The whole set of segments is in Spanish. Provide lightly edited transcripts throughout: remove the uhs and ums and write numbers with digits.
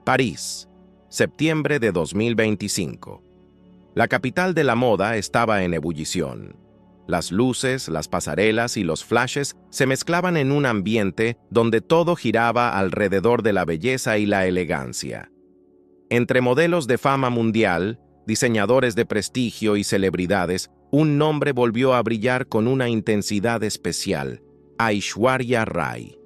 París, septiembre de 2025. La capital de la moda estaba en ebullición. Las luces, las pasarelas y los flashes se mezclaban en un ambiente donde todo giraba alrededor de la belleza y la elegancia. Entre modelos de fama mundial, diseñadores de prestigio y celebridades, un nombre volvió a brillar con una intensidad especial: Aishwarya Rai.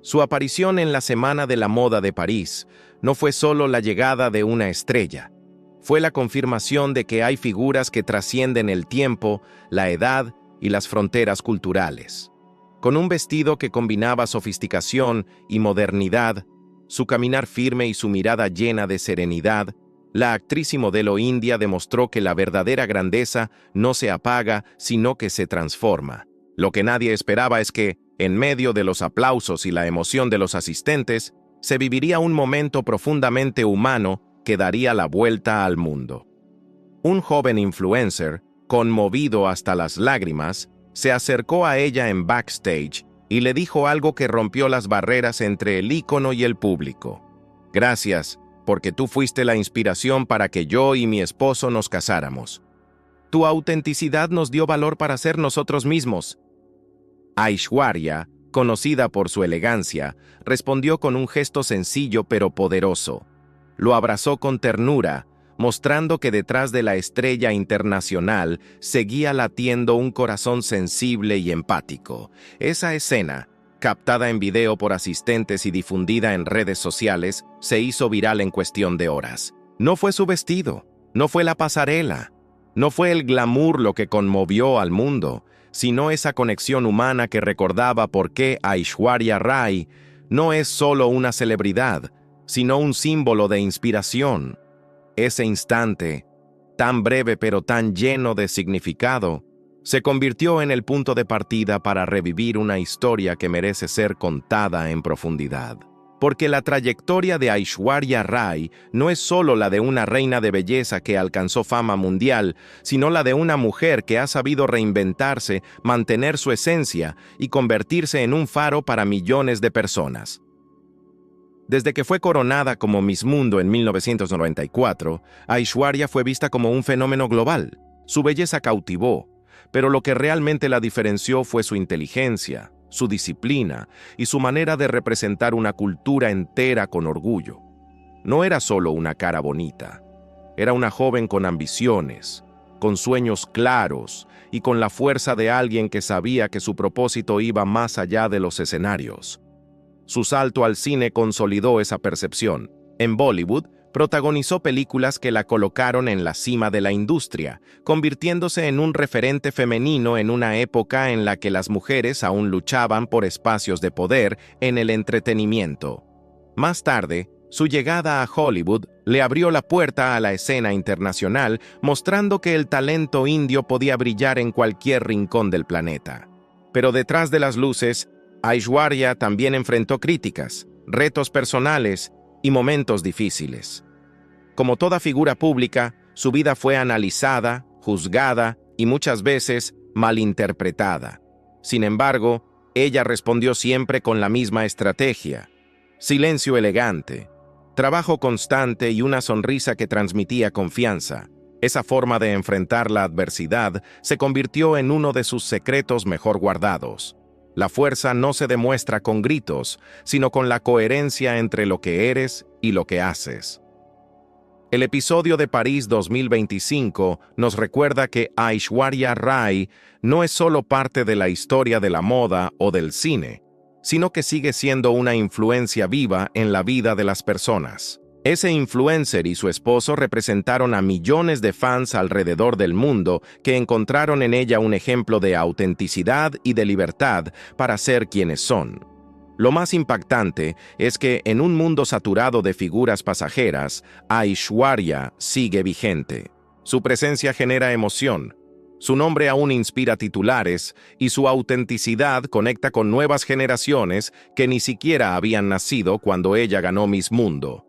Su aparición en la Semana de la Moda de París no fue solo la llegada de una estrella, fue la confirmación de que hay figuras que trascienden el tiempo, la edad y las fronteras culturales. Con un vestido que combinaba sofisticación y modernidad, su caminar firme y su mirada llena de serenidad, la actriz y modelo india demostró que la verdadera grandeza no se apaga, sino que se transforma. Lo que nadie esperaba es que, en medio de los aplausos y la emoción de los asistentes, se viviría un momento profundamente humano que daría la vuelta al mundo. Un joven influencer, conmovido hasta las lágrimas, se acercó a ella en backstage y le dijo algo que rompió las barreras entre el ícono y el público. «Gracias, porque tú fuiste la inspiración para que yo y mi esposo nos casáramos. Tu autenticidad nos dio valor para ser nosotros mismos». Aishwarya, conocida por su elegancia, respondió con un gesto sencillo pero poderoso. Lo abrazó con ternura, mostrando que detrás de la estrella internacional seguía latiendo un corazón sensible y empático. Esa escena, captada en video por asistentes y difundida en redes sociales, se hizo viral en cuestión de horas. No fue su vestido, no fue la pasarela, no fue el glamour lo que conmovió al mundo, sino esa conexión humana que recordaba por qué Aishwarya Rai no es solo una celebridad, sino un símbolo de inspiración. Ese instante, tan breve pero tan lleno de significado, se convirtió en el punto de partida para revivir una historia que merece ser contada en profundidad. Porque la trayectoria de Aishwarya Rai no es solo la de una reina de belleza que alcanzó fama mundial, sino la de una mujer que ha sabido reinventarse, mantener su esencia y convertirse en un faro para millones de personas. Desde que fue coronada como Miss Mundo en 1994, Aishwarya fue vista como un fenómeno global. Su belleza cautivó, pero lo que realmente la diferenció fue su inteligencia, su disciplina y su manera de representar una cultura entera con orgullo. No era solo una cara bonita, era una joven con ambiciones, con sueños claros y con la fuerza de alguien que sabía que su propósito iba más allá de los escenarios. Su salto al cine consolidó esa percepción. En Bollywood, protagonizó películas que la colocaron en la cima de la industria, convirtiéndose en un referente femenino en una época en la que las mujeres aún luchaban por espacios de poder en el entretenimiento. Más tarde, su llegada a Hollywood le abrió la puerta a la escena internacional, mostrando que el talento indio podía brillar en cualquier rincón del planeta. Pero detrás de las luces, Aishwarya también enfrentó críticas, retos personales y momentos difíciles. Como toda figura pública, su vida fue analizada, juzgada y muchas veces malinterpretada. Sin embargo, ella respondió siempre con la misma estrategia: silencio elegante, trabajo constante y una sonrisa que transmitía confianza. Esa forma de enfrentar la adversidad se convirtió en uno de sus secretos mejor guardados. La fuerza no se demuestra con gritos, sino con la coherencia entre lo que eres y lo que haces. El episodio de París 2025 nos recuerda que Aishwarya Rai no es solo parte de la historia de la moda o del cine, sino que sigue siendo una influencia viva en la vida de las personas. Ese influencer y su esposo representaron a millones de fans alrededor del mundo que encontraron en ella un ejemplo de autenticidad y de libertad para ser quienes son. Lo más impactante es que en un mundo saturado de figuras pasajeras, Aishwarya sigue vigente. Su presencia genera emoción, su nombre aún inspira titulares y su autenticidad conecta con nuevas generaciones que ni siquiera habían nacido cuando ella ganó Miss Mundo.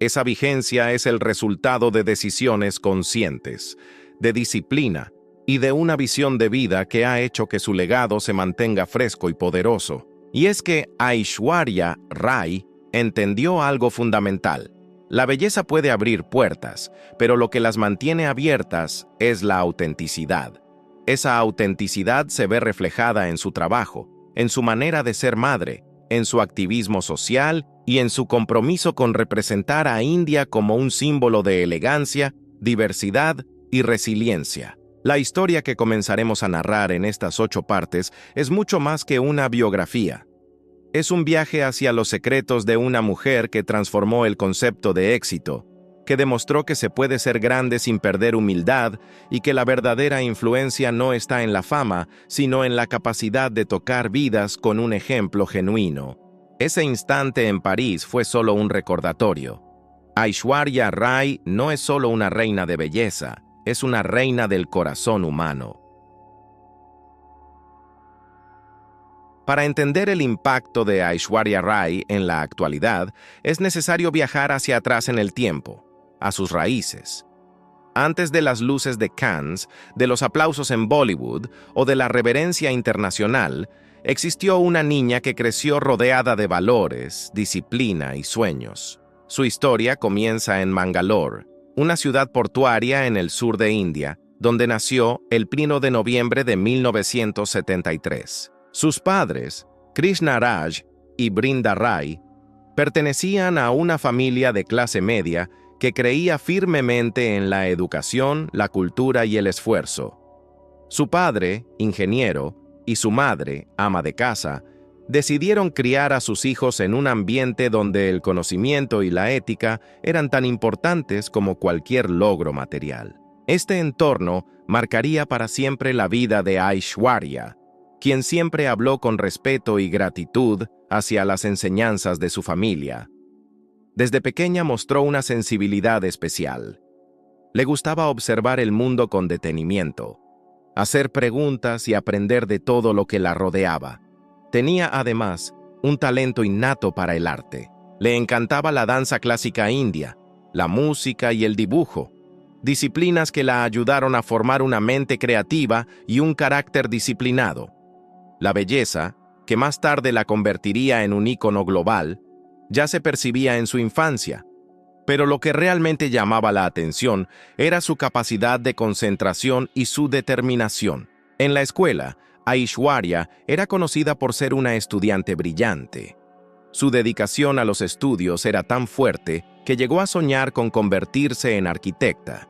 Esa vigencia es el resultado de decisiones conscientes, de disciplina y de una visión de vida que ha hecho que su legado se mantenga fresco y poderoso. Y es que Aishwarya Rai entendió algo fundamental. La belleza puede abrir puertas, pero lo que las mantiene abiertas es la autenticidad. Esa autenticidad se ve reflejada en su trabajo, en su manera de ser madre, en su activismo social y en su compromiso con representar a India como un símbolo de elegancia, diversidad y resiliencia. La historia que comenzaremos a narrar en estas 8 partes es mucho más que una biografía. Es un viaje hacia los secretos de una mujer que transformó el concepto de éxito, que demostró que se puede ser grande sin perder humildad y que la verdadera influencia no está en la fama, sino en la capacidad de tocar vidas con un ejemplo genuino. Ese instante en París fue solo un recordatorio. Aishwarya Rai no es solo una reina de belleza, es una reina del corazón humano. Para entender el impacto de Aishwarya Rai en la actualidad, es necesario viajar hacia atrás en el tiempo, a sus raíces. Antes de las luces de Cannes, de los aplausos en Bollywood o de la reverencia internacional, existió una niña que creció rodeada de valores, disciplina y sueños. Su historia comienza en Mangalore, una ciudad portuaria en el sur de India, donde nació el 1 de noviembre de 1973. Sus padres, Krishna Raj y Brinda Rai, pertenecían a una familia de clase media que creía firmemente en la educación, la cultura y el esfuerzo. Su padre, ingeniero, y su madre, ama de casa, decidieron criar a sus hijos en un ambiente donde el conocimiento y la ética eran tan importantes como cualquier logro material. Este entorno marcaría para siempre la vida de Aishwarya, quien siempre habló con respeto y gratitud hacia las enseñanzas de su familia. Desde pequeña mostró una sensibilidad especial. Le gustaba observar el mundo con detenimiento, hacer preguntas y aprender de todo lo que la rodeaba. Tenía además un talento innato para el arte. Le encantaba la danza clásica india, la música y el dibujo, disciplinas que la ayudaron a formar una mente creativa y un carácter disciplinado. La belleza, que más tarde la convertiría en un ícono global, ya se percibía en su infancia, pero lo que realmente llamaba la atención era su capacidad de concentración y su determinación. En la escuela, Aishwarya era conocida por ser una estudiante brillante. Su dedicación a los estudios era tan fuerte que llegó a soñar con convertirse en arquitecta.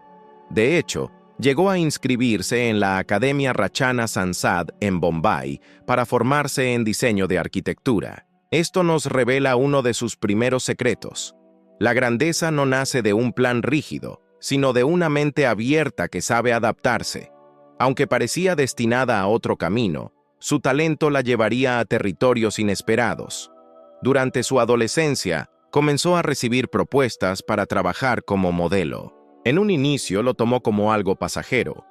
De hecho, llegó a inscribirse en la Academia Rachana Sansad en Bombay para formarse en diseño de arquitectura. Esto nos revela uno de sus primeros secretos. La grandeza no nace de un plan rígido, sino de una mente abierta que sabe adaptarse. Aunque parecía destinada a otro camino, su talento la llevaría a territorios inesperados. Durante su adolescencia, comenzó a recibir propuestas para trabajar como modelo. En un inicio lo tomó como algo pasajero,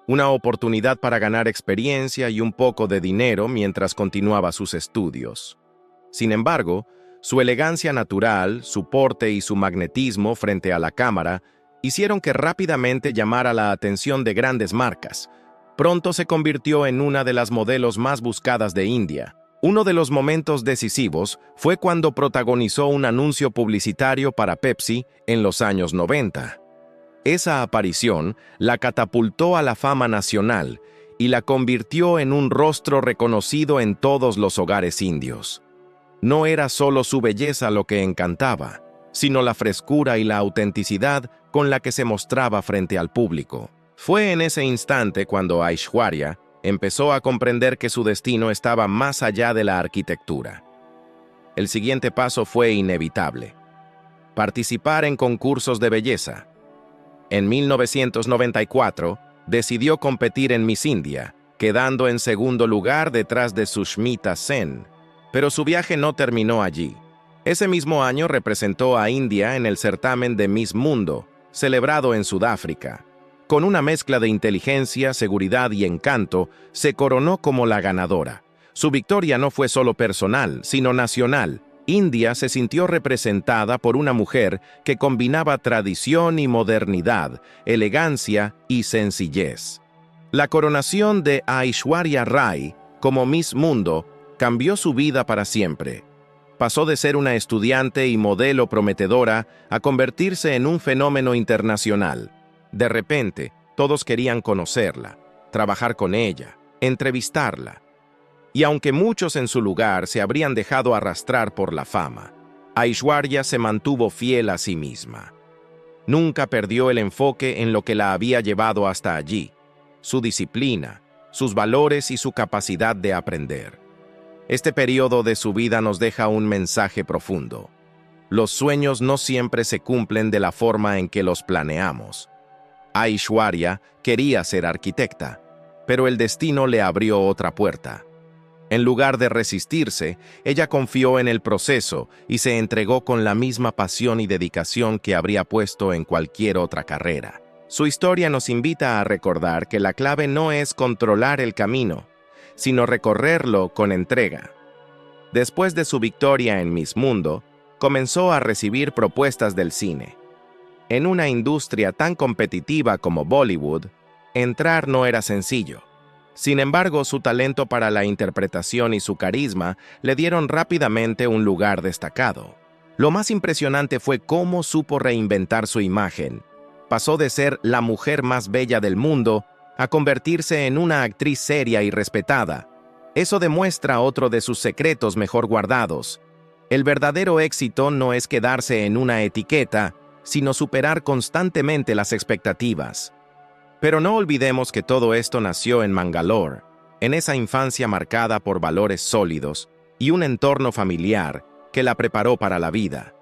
una oportunidad para ganar experiencia y un poco de dinero mientras continuaba sus estudios. Sin embargo, su elegancia natural, su porte y su magnetismo frente a la cámara hicieron que rápidamente llamara la atención de grandes marcas. Pronto se convirtió en una de las modelos más buscadas de India. Uno de los momentos decisivos fue cuando protagonizó un anuncio publicitario para Pepsi en los años 90. Esa aparición la catapultó a la fama nacional y la convirtió en un rostro reconocido en todos los hogares indios. No era solo su belleza lo que encantaba, sino la frescura y la autenticidad con la que se mostraba frente al público. Fue en ese instante cuando Aishwarya empezó a comprender que su destino estaba más allá de la arquitectura. El siguiente paso fue inevitable: participar en concursos de belleza. En 1994, decidió competir en Miss India, quedando en segundo lugar detrás de Sushmita Sen. Pero su viaje no terminó allí. Ese mismo año representó a India en el certamen de Miss Mundo, celebrado en Sudáfrica. Con una mezcla de inteligencia, seguridad y encanto, se coronó como la ganadora. Su victoria no fue solo personal, sino nacional. India se sintió representada por una mujer que combinaba tradición y modernidad, elegancia y sencillez. La coronación de Aishwarya Rai como Miss Mundo cambió su vida para siempre. Pasó de ser una estudiante y modelo prometedora a convertirse en un fenómeno internacional. De repente, todos querían conocerla, trabajar con ella, entrevistarla. Y aunque muchos en su lugar se habrían dejado arrastrar por la fama, Aishwarya se mantuvo fiel a sí misma. Nunca perdió el enfoque en lo que la había llevado hasta allí: su disciplina, sus valores y su capacidad de aprender. Este periodo de su vida nos deja un mensaje profundo. Los sueños no siempre se cumplen de la forma en que los planeamos. Aishwarya quería ser arquitecta, pero el destino le abrió otra puerta. En lugar de resistirse, ella confió en el proceso y se entregó con la misma pasión y dedicación que habría puesto en cualquier otra carrera. Su historia nos invita a recordar que la clave no es controlar el camino, sino recorrerlo con entrega. Después de su victoria en Miss Mundo, comenzó a recibir propuestas del cine. En una industria tan competitiva como Bollywood, entrar no era sencillo. Sin embargo, su talento para la interpretación y su carisma le dieron rápidamente un lugar destacado. Lo más impresionante fue cómo supo reinventar su imagen. Pasó de ser la mujer más bella del mundo a convertirse en una actriz seria y respetada. Eso demuestra otro de sus secretos mejor guardados. El verdadero éxito no es quedarse en una etiqueta, sino superar constantemente las expectativas. Pero no olvidemos que todo esto nació en Mangalore, en esa infancia marcada por valores sólidos y un entorno familiar que la preparó para la vida.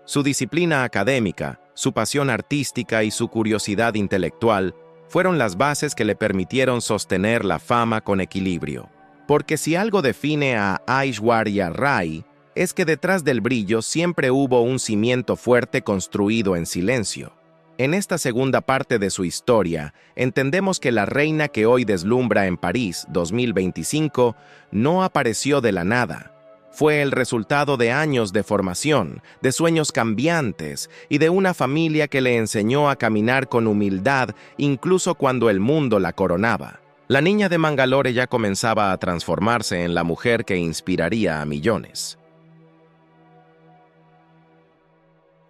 Su disciplina académica, su pasión artística y su curiosidad intelectual fueron las bases que le permitieron sostener la fama con equilibrio. Porque si algo define a Aishwarya Rai, es que detrás del brillo siempre hubo un cimiento fuerte construido en silencio. En esta segunda parte de su historia, entendemos que la reina que hoy deslumbra en París 2025 no apareció de la nada. Fue el resultado de años de formación, de sueños cambiantes y de una familia que le enseñó a caminar con humildad incluso cuando el mundo la coronaba. La niña de Mangalore ya comenzaba a transformarse en la mujer que inspiraría a millones.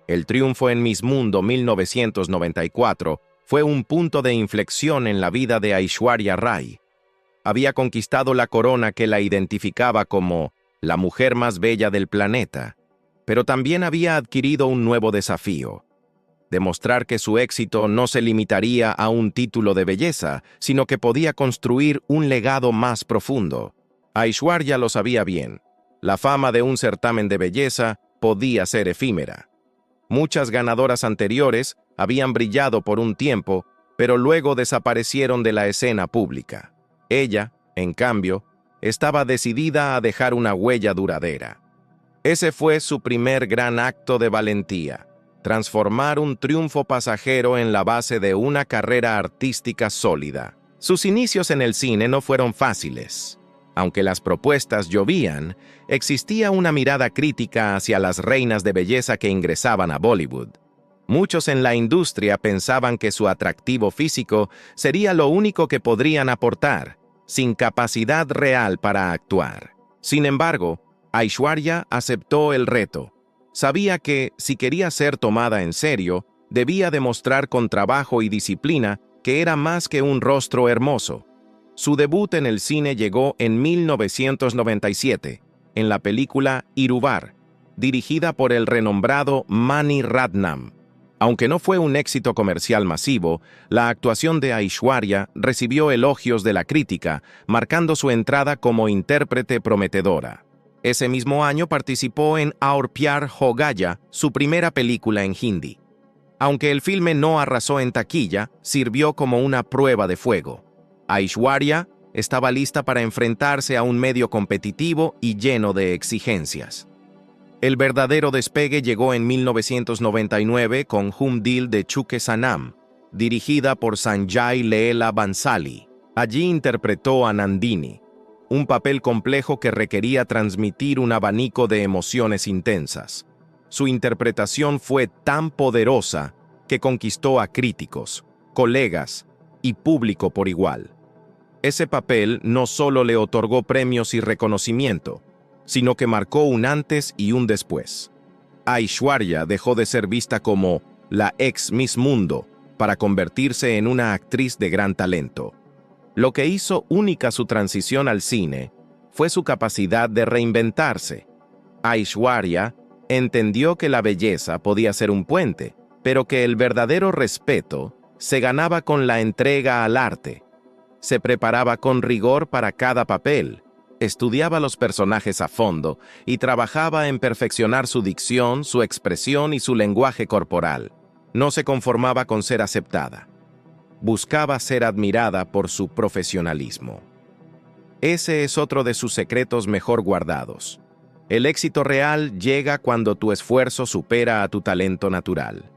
El triunfo en Miss Mundo 1994 fue un punto de inflexión en la vida de Aishwarya Rai. Había conquistado la corona que la identificaba como la mujer más bella del planeta, pero también había adquirido un nuevo desafío: demostrar que su éxito no se limitaría a un título de belleza, sino que podía construir un legado más profundo. Aishwarya lo sabía bien. La fama de un certamen de belleza podía ser efímera. Muchas ganadoras anteriores habían brillado por un tiempo, pero luego desaparecieron de la escena pública. Ella, en cambio, estaba decidida a dejar una huella duradera. Ese fue su primer gran acto de valentía: transformar un triunfo pasajero en la base de una carrera artística sólida. Sus inicios en el cine no fueron fáciles. Aunque las propuestas llovían, existía una mirada crítica hacia las reinas de belleza que ingresaban a Bollywood. Muchos en la industria pensaban que su atractivo físico sería lo único que podrían aportar, sin capacidad real para actuar. Sin embargo, Aishwarya aceptó el reto. Sabía que, si quería ser tomada en serio, debía demostrar con trabajo y disciplina que era más que un rostro hermoso. Su debut en el cine llegó en 1997, en la película Iruvar, dirigida por el renombrado Mani Ratnam. Aunque no fue un éxito comercial masivo, la actuación de Aishwarya recibió elogios de la crítica, marcando su entrada como intérprete prometedora. Ese mismo año participó en Aur Pyar Ho Gaya, su primera película en hindi. Aunque el filme no arrasó en taquilla, sirvió como una prueba de fuego. Aishwarya estaba lista para enfrentarse a un medio competitivo y lleno de exigencias. El verdadero despegue llegó en 1999 con Hum Dil de Chuke Sanam, dirigida por Sanjay Leela Bansali. Allí interpretó a Nandini, un papel complejo que requería transmitir un abanico de emociones intensas. Su interpretación fue tan poderosa que conquistó a críticos, colegas y público por igual. Ese papel no solo le otorgó premios y reconocimiento, sino que marcó un antes y un después. Aishwarya dejó de ser vista como la ex Miss Mundo para convertirse en una actriz de gran talento. Lo que hizo única su transición al cine fue su capacidad de reinventarse. Aishwarya entendió que la belleza podía ser un puente, pero que el verdadero respeto se ganaba con la entrega al arte. Se preparaba con rigor para cada papel, estudiaba los personajes a fondo y trabajaba en perfeccionar su dicción, su expresión y su lenguaje corporal. No se conformaba con ser aceptada. Buscaba ser admirada por su profesionalismo. Ese es otro de sus secretos mejor guardados. El éxito real llega cuando tu esfuerzo supera a tu talento natural.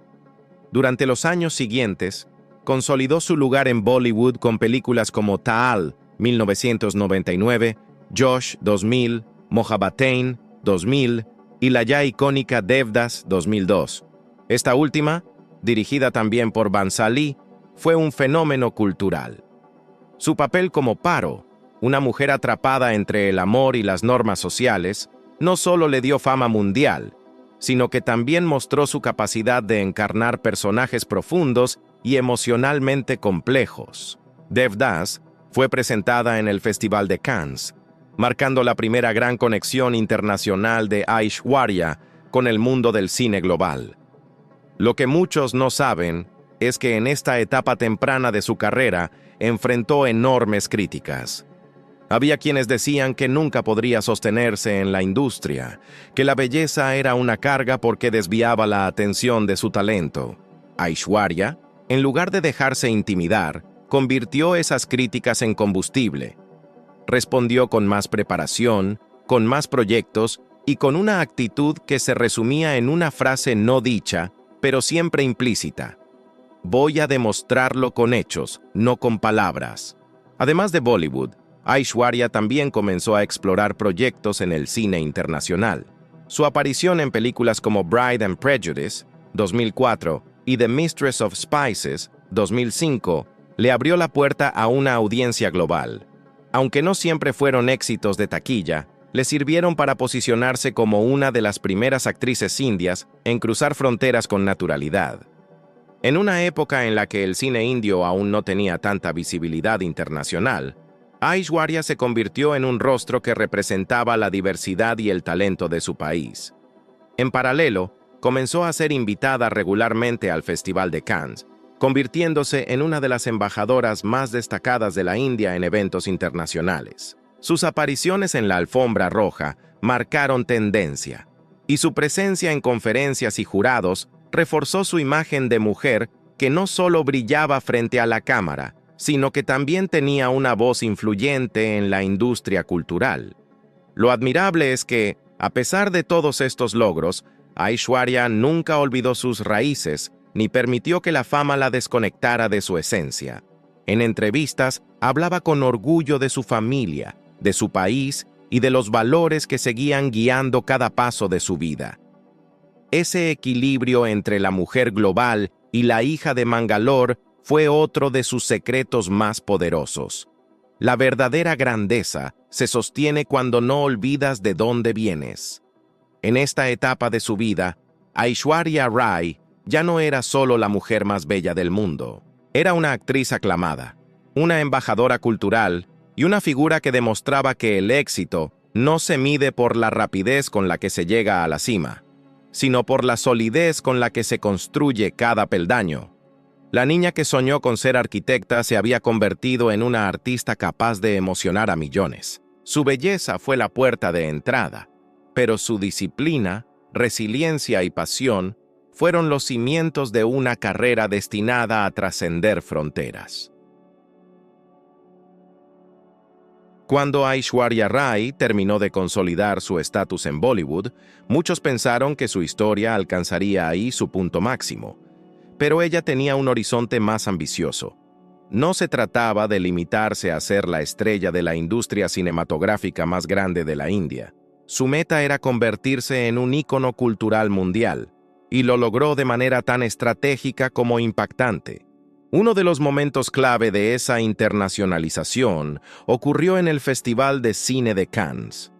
Durante los años siguientes, consolidó su lugar en Bollywood con películas como Taal, 1999, Josh, 2000, Mohabbatein, 2000 y la ya icónica Devdas, 2002. Esta última, dirigida también por Bansali, fue un fenómeno cultural. Su papel como Paro, una mujer atrapada entre el amor y las normas sociales, no solo le dio fama mundial, sino que también mostró su capacidad de encarnar personajes profundos y emocionalmente complejos. Devdas fue presentada en el Festival de Cannes, marcando la primera gran conexión internacional de Aishwarya con el mundo del cine global. Lo que muchos no saben es que en esta etapa temprana de su carrera enfrentó enormes críticas. Había quienes decían que nunca podría sostenerse en la industria, que la belleza era una carga porque desviaba la atención de su talento. Aishwarya, en lugar de dejarse intimidar, convirtió esas críticas en combustible. Respondió con más preparación, con más proyectos y con una actitud que se resumía en una frase no dicha, pero siempre implícita: voy a demostrarlo con hechos, no con palabras. Además de Bollywood, Aishwarya también comenzó a explorar proyectos en el cine internacional. Su aparición en películas como Pride and Prejudice, 2004, y The Mistress of Spices, 2005, le abrió la puerta a una audiencia global. Aunque no siempre fueron éxitos de taquilla, le sirvieron para posicionarse como una de las primeras actrices indias en cruzar fronteras con naturalidad. En una época en la que el cine indio aún no tenía tanta visibilidad internacional, Aishwarya se convirtió en un rostro que representaba la diversidad y el talento de su país. En paralelo, comenzó a ser invitada regularmente al Festival de Cannes, convirtiéndose en una de las embajadoras más destacadas de la India en eventos internacionales. Sus apariciones en la alfombra roja marcaron tendencia, y su presencia en conferencias y jurados reforzó su imagen de mujer que no solo brillaba frente a la cámara, sino que también tenía una voz influyente en la industria cultural. Lo admirable es que, a pesar de todos estos logros, Aishwarya nunca olvidó sus raíces ni permitió que la fama la desconectara de su esencia. En entrevistas, hablaba con orgullo de su familia, de su país y de los valores que seguían guiando cada paso de su vida. Ese equilibrio entre la mujer global y la hija de Mangalore fue otro de sus secretos más poderosos. La verdadera grandeza se sostiene cuando no olvidas de dónde vienes. En esta etapa de su vida, Aishwarya Rai ya no era solo la mujer más bella del mundo. Era una actriz aclamada, una embajadora cultural y una figura que demostraba que el éxito no se mide por la rapidez con la que se llega a la cima, sino por la solidez con la que se construye cada peldaño. La niña que soñó con ser arquitecta se había convertido en una artista capaz de emocionar a millones. Su belleza fue la puerta de entrada, pero su disciplina, resiliencia y pasión fueron los cimientos de una carrera destinada a trascender fronteras. Cuando Aishwarya Rai terminó de consolidar su estatus en Bollywood, muchos pensaron que su historia alcanzaría ahí su punto máximo. Pero ella tenía un horizonte más ambicioso. No se trataba de limitarse a ser la estrella de la industria cinematográfica más grande de la India. Su meta era convertirse en un ícono cultural mundial, y lo logró de manera tan estratégica como impactante. Uno de los momentos clave de esa internacionalización ocurrió en el Festival de Cine de Cannes.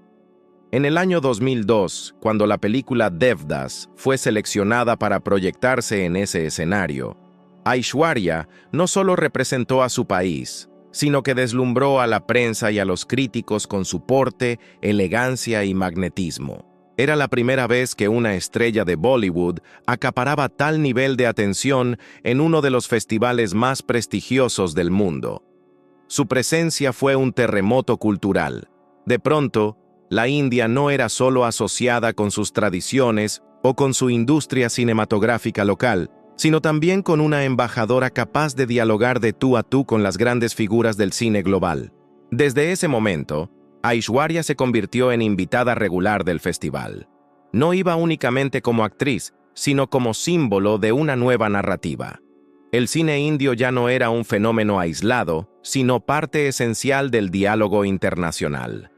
En el año 2002, cuando la película Devdas fue seleccionada para proyectarse en ese escenario, Aishwarya no solo representó a su país, sino que deslumbró a la prensa y a los críticos con su porte, elegancia y magnetismo. Era la primera vez que una estrella de Bollywood acaparaba tal nivel de atención en uno de los festivales más prestigiosos del mundo. Su presencia fue un terremoto cultural. De pronto, la India no era solo asociada con sus tradiciones o con su industria cinematográfica local, sino también con una embajadora capaz de dialogar de tú a tú con las grandes figuras del cine global. Desde ese momento, Aishwarya se convirtió en invitada regular del festival. No iba únicamente como actriz, sino como símbolo de una nueva narrativa. El cine indio ya no era un fenómeno aislado, sino parte esencial del diálogo internacional.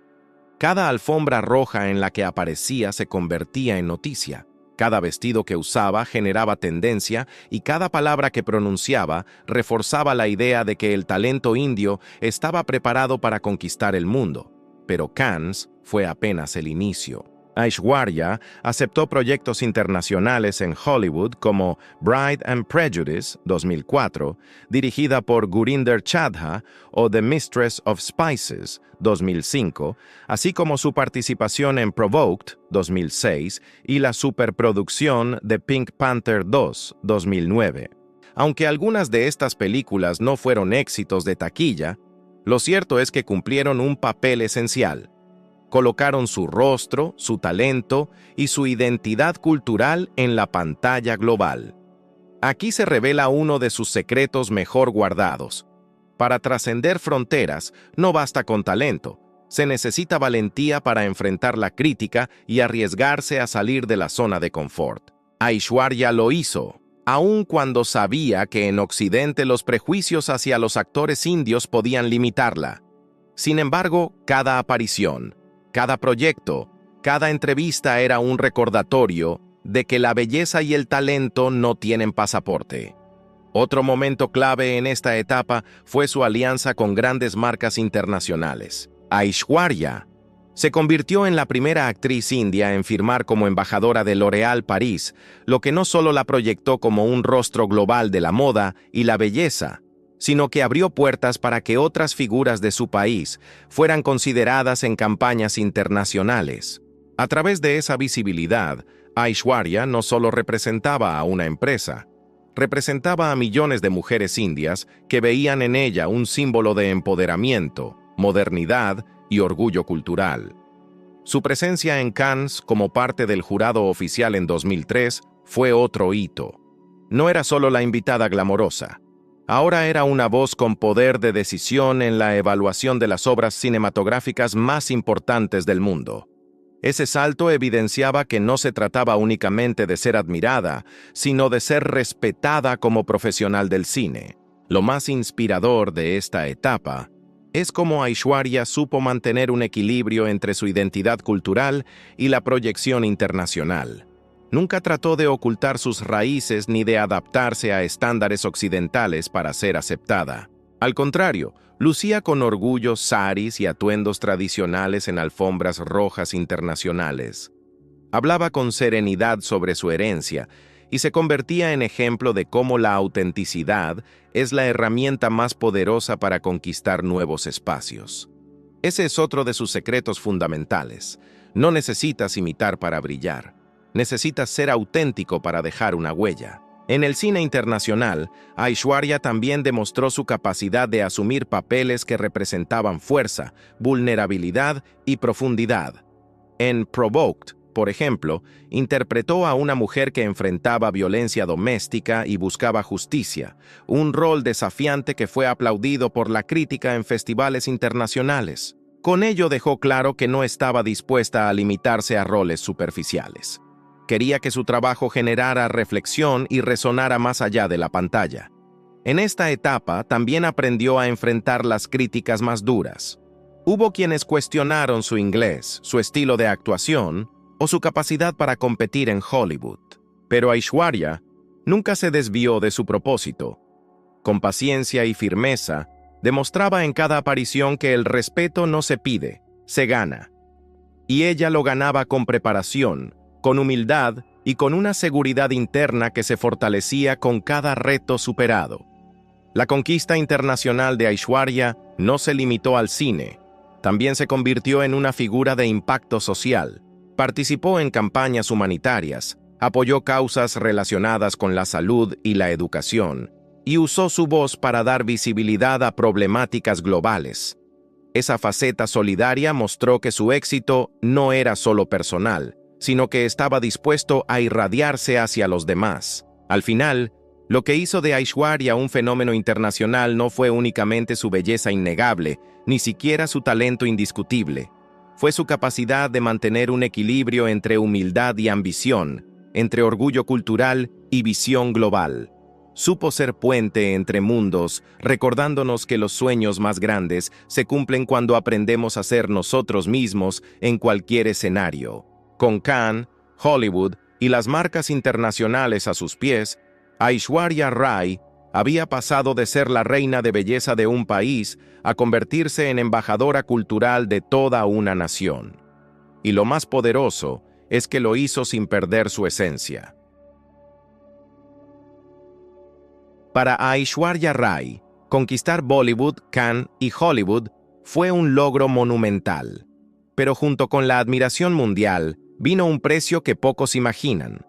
Cada alfombra roja en la que aparecía se convertía en noticia. Cada vestido que usaba generaba tendencia y cada palabra que pronunciaba reforzaba la idea de que el talento indio estaba preparado para conquistar el mundo. Pero Cannes fue apenas el inicio. Aishwarya aceptó proyectos internacionales en Hollywood como Pride and Prejudice, 2004, dirigida por Gurinder Chadha, o The Mistress of Spices, 2005, así como su participación en Provoked, 2006, y la superproducción de Pink Panther 2, 2009. Aunque algunas de estas películas no fueron éxitos de taquilla, lo cierto es que cumplieron un papel esencial. Colocaron su rostro, su talento y su identidad cultural en la pantalla global. Aquí se revela uno de sus secretos mejor guardados. Para trascender fronteras, no basta con talento. Se necesita valentía para enfrentar la crítica y arriesgarse a salir de la zona de confort. Aishwarya lo hizo, aun cuando sabía que en Occidente los prejuicios hacia los actores indios podían limitarla. Sin embargo, cada aparición, cada proyecto, cada entrevista era un recordatorio de que la belleza y el talento no tienen pasaporte. Otro momento clave en esta etapa fue su alianza con grandes marcas internacionales. Aishwarya se convirtió en la primera actriz india en firmar como embajadora de L'Oréal París, lo que no solo la proyectó como un rostro global de la moda y la belleza, sino que abrió puertas para que otras figuras de su país fueran consideradas en campañas internacionales. A través de esa visibilidad, Aishwarya no solo representaba a una empresa, representaba a millones de mujeres indias que veían en ella un símbolo de empoderamiento, modernidad y orgullo cultural. Su presencia en Cannes como parte del jurado oficial en 2003 fue otro hito. No era solo la invitada glamorosa. Ahora era una voz con poder de decisión en la evaluación de las obras cinematográficas más importantes del mundo. Ese salto evidenciaba que no se trataba únicamente de ser admirada, sino de ser respetada como profesional del cine. Lo más inspirador de esta etapa es cómo Aishwarya supo mantener un equilibrio entre su identidad cultural y la proyección internacional. Nunca trató de ocultar sus raíces ni de adaptarse a estándares occidentales para ser aceptada. Al contrario, lucía con orgullo saris y atuendos tradicionales en alfombras rojas internacionales. Hablaba con serenidad sobre su herencia y se convertía en ejemplo de cómo la autenticidad es la herramienta más poderosa para conquistar nuevos espacios. Ese es otro de sus secretos fundamentales. No necesitas imitar para brillar. Necesitas ser auténtico para dejar una huella. En el cine internacional, Aishwarya también demostró su capacidad de asumir papeles que representaban fuerza, vulnerabilidad y profundidad. En Provoked, por ejemplo, interpretó a una mujer que enfrentaba violencia doméstica y buscaba justicia, un rol desafiante que fue aplaudido por la crítica en festivales internacionales. Con ello dejó claro que no estaba dispuesta a limitarse a roles superficiales. Quería que su trabajo generara reflexión y resonara más allá de la pantalla. En esta etapa también aprendió a enfrentar las críticas más duras. Hubo quienes cuestionaron su inglés, su estilo de actuación o su capacidad para competir en Hollywood. Pero Aishwarya nunca se desvió de su propósito. Con paciencia y firmeza, demostraba en cada aparición que el respeto no se pide, se gana. y ella lo ganaba con preparación, con humildad y con una seguridad interna que se fortalecía con cada reto superado. La conquista internacional de Aishwarya no se limitó al cine, también se convirtió en una figura de impacto social. Participó en campañas humanitarias, apoyó causas relacionadas con la salud y la educación, y usó su voz para dar visibilidad a problemáticas globales. Esa faceta solidaria mostró que su éxito no era solo personal, sino que estaba dispuesto a irradiarse hacia los demás. Al final, lo que hizo de Aishwarya un fenómeno internacional no fue únicamente su belleza innegable, ni siquiera su talento indiscutible. Fue su capacidad de mantener un equilibrio entre humildad y ambición, entre orgullo cultural y visión global. Supo ser puente entre mundos, recordándonos que los sueños más grandes se cumplen cuando aprendemos a ser nosotros mismos en cualquier escenario. Con Cannes, Hollywood y las marcas internacionales a sus pies, Aishwarya Rai había pasado de ser la reina de belleza de un país a convertirse en embajadora cultural de toda una nación. Y lo más poderoso es que lo hizo sin perder su esencia. Para Aishwarya Rai, conquistar Bollywood, Cannes y Hollywood fue un logro monumental. Pero junto con la admiración mundial, vino un precio que pocos imaginan: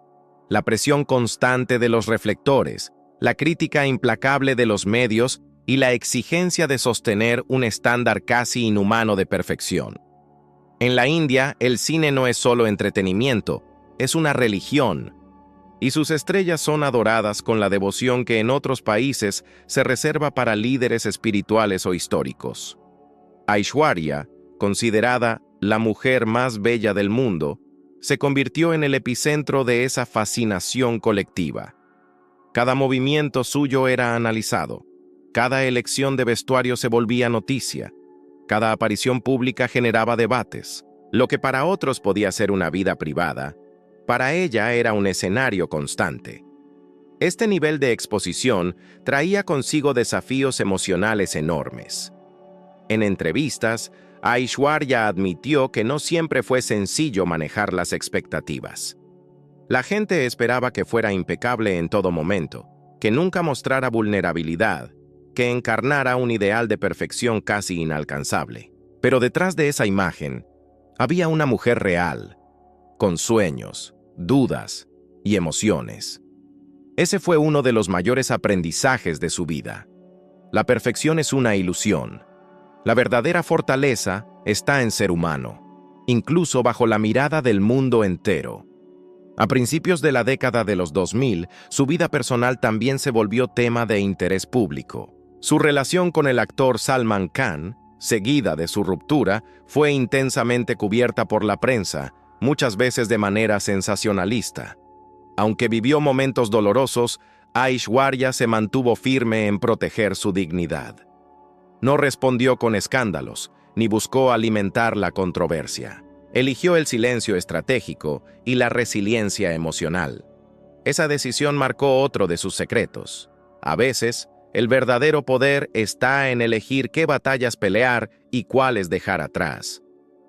la presión constante de los reflectores, la crítica implacable de los medios y la exigencia de sostener un estándar casi inhumano de perfección. En la India, el cine no es solo entretenimiento, es una religión, y sus estrellas son adoradas con la devoción que en otros países se reserva para líderes espirituales o históricos. Aishwarya, considerada la mujer más bella del mundo, se convirtió en el epicentro de esa fascinación colectiva. Cada movimiento suyo era analizado, cada elección de vestuario se volvía noticia, cada aparición pública generaba debates. Lo que para otros podía ser una vida privada, para ella era un escenario constante. Este nivel de exposición traía consigo desafíos emocionales enormes. En entrevistas, Aishwarya admitió que no siempre fue sencillo manejar las expectativas. La gente esperaba que fuera impecable en todo momento, que nunca mostrara vulnerabilidad, que encarnara un ideal de perfección casi inalcanzable. Pero detrás de esa imagen, había una mujer real, con sueños, dudas y emociones. Ese fue uno de los mayores aprendizajes de su vida. La perfección es una ilusión. La verdadera fortaleza está en ser humano, incluso bajo la mirada del mundo entero. A principios de la década de los 2000, su vida personal también se volvió tema de interés público. Su relación con el actor Salman Khan, seguida de su ruptura, fue intensamente cubierta por la prensa, muchas veces de manera sensacionalista. Aunque vivió momentos dolorosos, Aishwarya se mantuvo firme en proteger su dignidad. No respondió con escándalos, ni buscó alimentar la controversia. Eligió el silencio estratégico y la resiliencia emocional. Esa decisión marcó otro de sus secretos. A veces, el verdadero poder está en elegir qué batallas pelear y cuáles dejar atrás.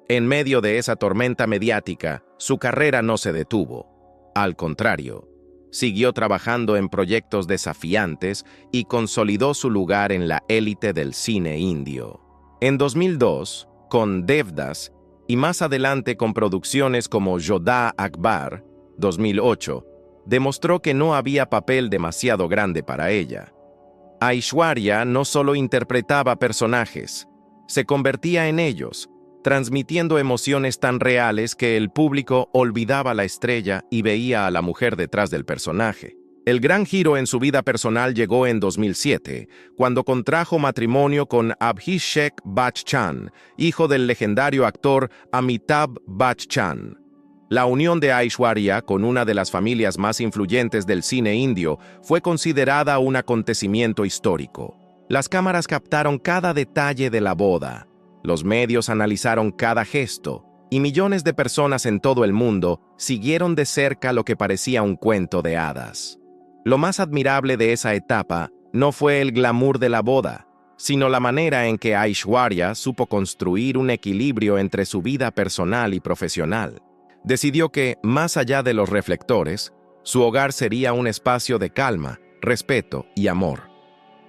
En medio de esa tormenta mediática, su carrera no se detuvo. Al contrario, siguió trabajando en proyectos desafiantes y consolidó su lugar en la élite del cine indio. En 2002, con Devdas, y más adelante con producciones como Jodha Akbar, 2008, demostró que no había papel demasiado grande para ella. Aishwarya no solo interpretaba personajes, se convertía en ellos, transmitiendo emociones tan reales que el público olvidaba la estrella y veía a la mujer detrás del personaje. El gran giro en su vida personal llegó en 2007, cuando contrajo matrimonio con Abhishek Bachchan, hijo del legendario actor Amitabh Bachchan. La unión de Aishwarya con una de las familias más influyentes del cine indio fue considerada un acontecimiento histórico. Las cámaras captaron cada detalle de la boda, los medios analizaron cada gesto, y millones de personas en todo el mundo siguieron de cerca lo que parecía un cuento de hadas. Lo más admirable de esa etapa no fue el glamour de la boda, sino la manera en que Aishwarya supo construir un equilibrio entre su vida personal y profesional. Decidió que, más allá de los reflectores, su hogar sería un espacio de calma, respeto y amor.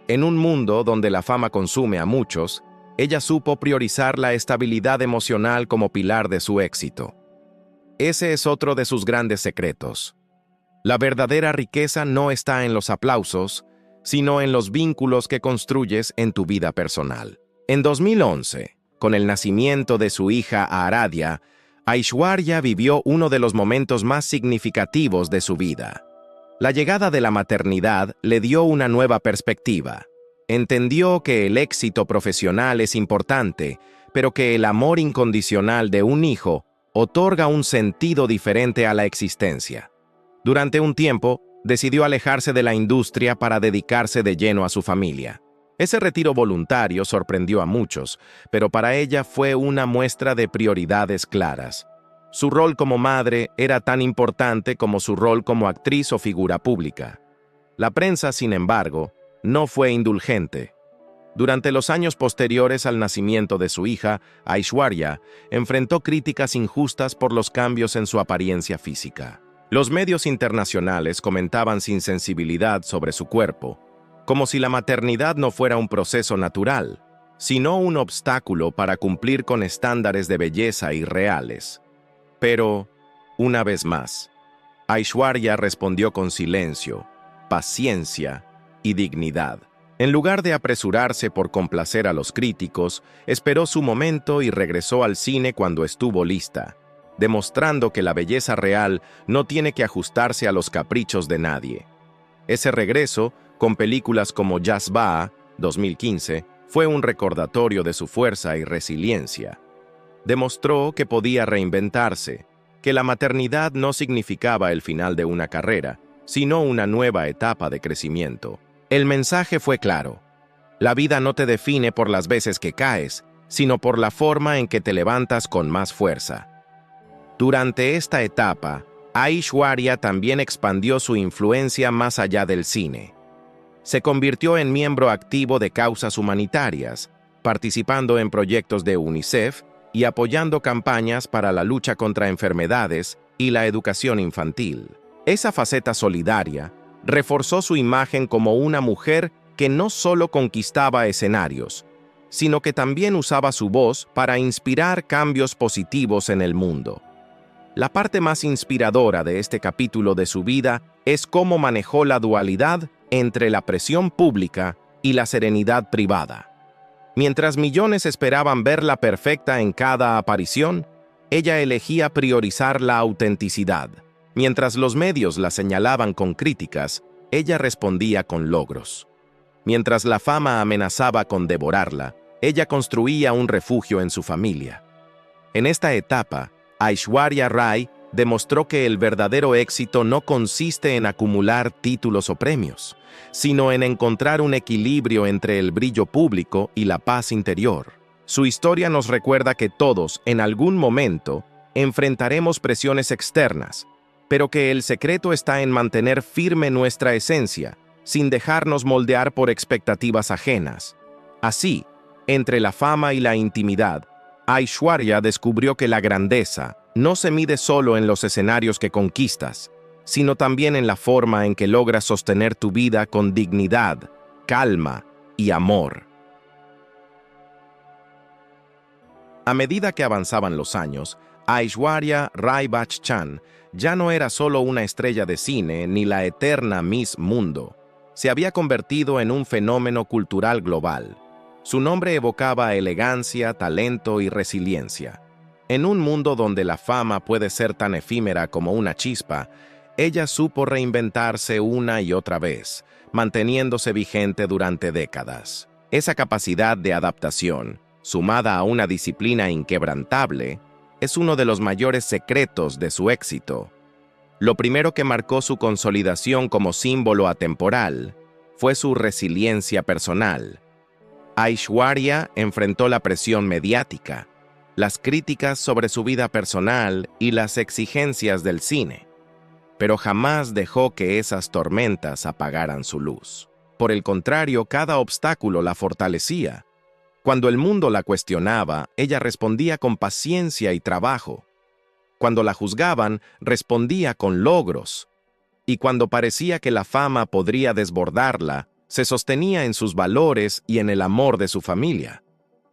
En un mundo donde la fama consume a muchos, ella supo priorizar la estabilidad emocional como pilar de su éxito. Ese es otro de sus grandes secretos. La verdadera riqueza no está en los aplausos, sino en los vínculos que construyes en tu vida personal. En 2011, con el nacimiento de su hija Aaradhya, Aishwarya vivió uno de los momentos más significativos de su vida. La llegada de la maternidad le dio una nueva perspectiva. Entendió que el éxito profesional es importante, pero que el amor incondicional de un hijo otorga un sentido diferente a la existencia. Durante un tiempo, decidió alejarse de la industria para dedicarse de lleno a su familia. Ese retiro voluntario sorprendió a muchos, pero para ella fue una muestra de prioridades claras. Su rol como madre era tan importante como su rol como actriz o figura pública. La prensa, sin embargo, no fue indulgente. Durante los años posteriores al nacimiento de su hija, Aishwarya enfrentó críticas injustas por los cambios en su apariencia física. Los medios internacionales comentaban sin sensibilidad sobre su cuerpo, como si la maternidad no fuera un proceso natural, sino un obstáculo para cumplir con estándares de belleza irreales. Pero, una vez más, Aishwarya respondió con silencio, paciencia y dignidad. En lugar de apresurarse por complacer a los críticos, esperó su momento y regresó al cine cuando estuvo lista, demostrando que la belleza real no tiene que ajustarse a los caprichos de nadie. Ese regreso, con películas como Jazbaa, 2015, fue un recordatorio de su fuerza y resiliencia. Demostró que podía reinventarse, que la maternidad no significaba el final de una carrera, sino una nueva etapa de crecimiento. El mensaje fue claro: la vida no te define por las veces que caes, sino por la forma en que te levantas con más fuerza. Durante esta etapa, Aishwarya también expandió su influencia más allá del cine. Se convirtió en miembro activo de causas humanitarias, participando en proyectos de UNICEF y apoyando campañas para la lucha contra enfermedades y la educación infantil. Esa faceta solidaria reforzó su imagen como una mujer que no solo conquistaba escenarios, sino que también usaba su voz para inspirar cambios positivos en el mundo. La parte más inspiradora de este capítulo de su vida es cómo manejó la dualidad entre la presión pública y la serenidad privada. Mientras millones esperaban verla perfecta en cada aparición, ella elegía priorizar la autenticidad. Mientras los medios la señalaban con críticas, ella respondía con logros. Mientras la fama amenazaba con devorarla, ella construía un refugio en su familia. En esta etapa, Aishwarya Rai demostró que el verdadero éxito no consiste en acumular títulos o premios, sino en encontrar un equilibrio entre el brillo público y la paz interior. Su historia nos recuerda que todos, en algún momento, enfrentaremos presiones externas, pero que el secreto está en mantener firme nuestra esencia, sin dejarnos moldear por expectativas ajenas. Así, entre la fama y la intimidad, Aishwarya descubrió que la grandeza no se mide solo en los escenarios que conquistas, sino también en la forma en que logras sostener tu vida con dignidad, calma y amor. A medida que avanzaban los años, Aishwarya Rai Bachchan ya no era solo una estrella de cine ni la eterna Miss Mundo. Se había convertido en un fenómeno cultural global. Su nombre evocaba elegancia, talento y resiliencia. En un mundo donde la fama puede ser tan efímera como una chispa, ella supo reinventarse una y otra vez, manteniéndose vigente durante décadas. Esa capacidad de adaptación, sumada a una disciplina inquebrantable, es uno de los mayores secretos de su éxito. Lo primero que marcó su consolidación como símbolo atemporal fue su resiliencia personal. Aishwarya enfrentó la presión mediática, las críticas sobre su vida personal y las exigencias del cine, pero jamás dejó que esas tormentas apagaran su luz. Por el contrario, cada obstáculo la fortalecía. Cuando el mundo la cuestionaba, ella respondía con paciencia y trabajo. Cuando la juzgaban, respondía con logros. Y cuando parecía que la fama podría desbordarla, se sostenía en sus valores y en el amor de su familia.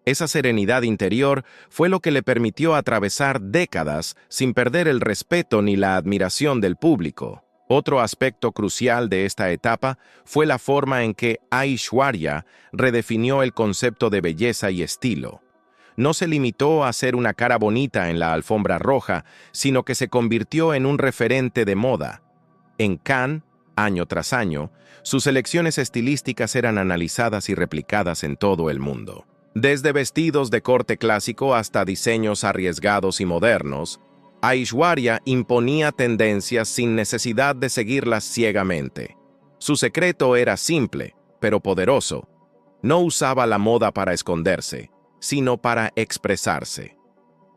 Esa serenidad interior fue lo que le permitió atravesar décadas sin perder el respeto ni la admiración del público. Otro aspecto crucial de esta etapa fue la forma en que Aishwarya redefinió el concepto de belleza y estilo. No se limitó a ser una cara bonita en la alfombra roja, sino que se convirtió en un referente de moda. En Cannes, año tras año, sus elecciones estilísticas eran analizadas y replicadas en todo el mundo. Desde vestidos de corte clásico hasta diseños arriesgados y modernos, Aishwarya imponía tendencias sin necesidad de seguirlas ciegamente. Su secreto era simple, pero poderoso. No usaba la moda para esconderse, sino para expresarse.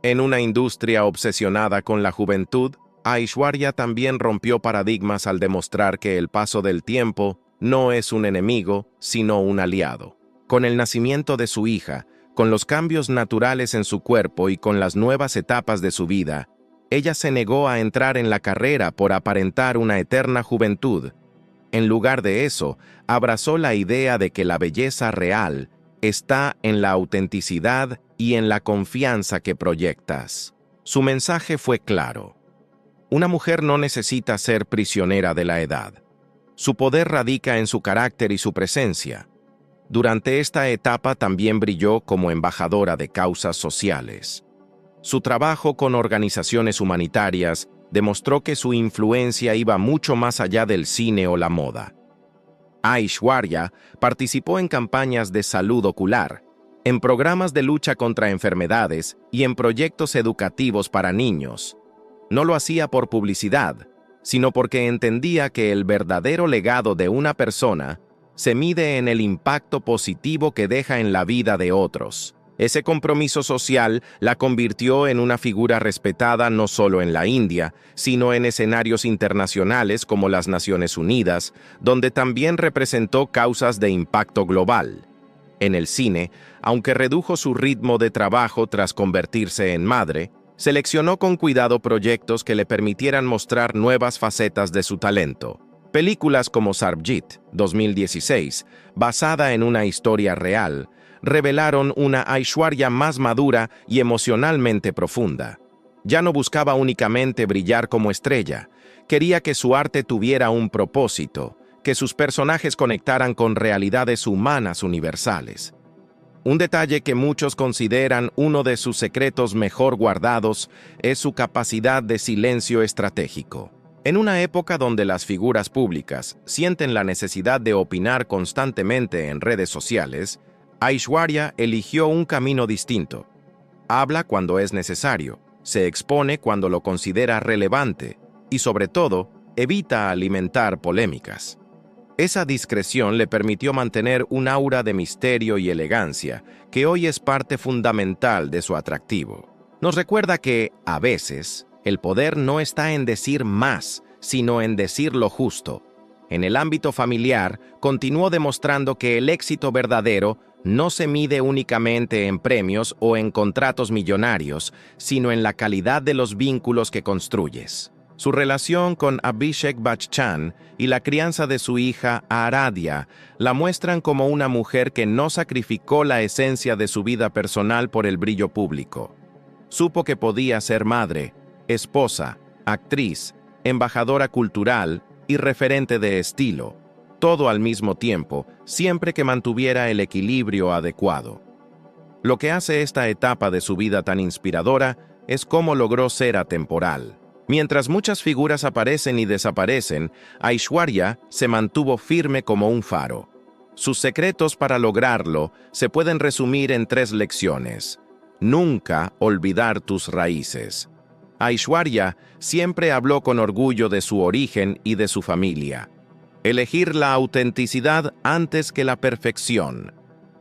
En una industria obsesionada con la juventud, Aishwarya también rompió paradigmas al demostrar que el paso del tiempo no es un enemigo, sino un aliado. Con el nacimiento de su hija, con los cambios naturales en su cuerpo y con las nuevas etapas de su vida, ella se negó a entrar en la carrera por aparentar una eterna juventud. En lugar de eso, abrazó la idea de que la belleza real está en la autenticidad y en la confianza que proyectas. Su mensaje fue claro. Una mujer no necesita ser prisionera de la edad. Su poder radica en su carácter y su presencia. Durante esta etapa también brilló como embajadora de causas sociales. Su trabajo con organizaciones humanitarias demostró que su influencia iba mucho más allá del cine o la moda. Aishwarya participó en campañas de salud ocular, en programas de lucha contra enfermedades y en proyectos educativos para niños. No lo hacía por publicidad, sino porque entendía que el verdadero legado de una persona se mide en el impacto positivo que deja en la vida de otros. Ese compromiso social la convirtió en una figura respetada no solo en la India, sino en escenarios internacionales como las Naciones Unidas, donde también representó causas de impacto global. En el cine, aunque redujo su ritmo de trabajo tras convertirse en madre, seleccionó con cuidado proyectos que le permitieran mostrar nuevas facetas de su talento. Películas como Sarbjit, 2016, basada en una historia real, revelaron una Aishwarya más madura y emocionalmente profunda. Ya no buscaba únicamente brillar como estrella, quería que su arte tuviera un propósito, que sus personajes conectaran con realidades humanas universales. Un detalle que muchos consideran uno de sus secretos mejor guardados es su capacidad de silencio estratégico. En una época donde las figuras públicas sienten la necesidad de opinar constantemente en redes sociales, Aishwarya eligió un camino distinto. Habla cuando es necesario, se expone cuando lo considera relevante y, sobre todo, evita alimentar polémicas. Esa discreción le permitió mantener un aura de misterio y elegancia que hoy es parte fundamental de su atractivo. Nos recuerda que, a veces, el poder no está en decir más, sino en decir lo justo. En el ámbito familiar, continuó demostrando que el éxito verdadero no se mide únicamente en premios o en contratos millonarios, sino en la calidad de los vínculos que construyes. Su relación con Abhishek Bachchan y la crianza de su hija Aaradhya la muestran como una mujer que no sacrificó la esencia de su vida personal por el brillo público. Supo que podía ser madre, esposa, actriz, embajadora cultural y referente de estilo, todo al mismo tiempo, siempre que mantuviera el equilibrio adecuado. Lo que hace esta etapa de su vida tan inspiradora es cómo logró ser atemporal. Mientras muchas figuras aparecen y desaparecen, Aishwarya se mantuvo firme como un faro. Sus secretos para lograrlo se pueden resumir en 3 lecciones. Nunca olvidar tus raíces. Aishwarya siempre habló con orgullo de su origen y de su familia. Elegir la autenticidad antes que la perfección.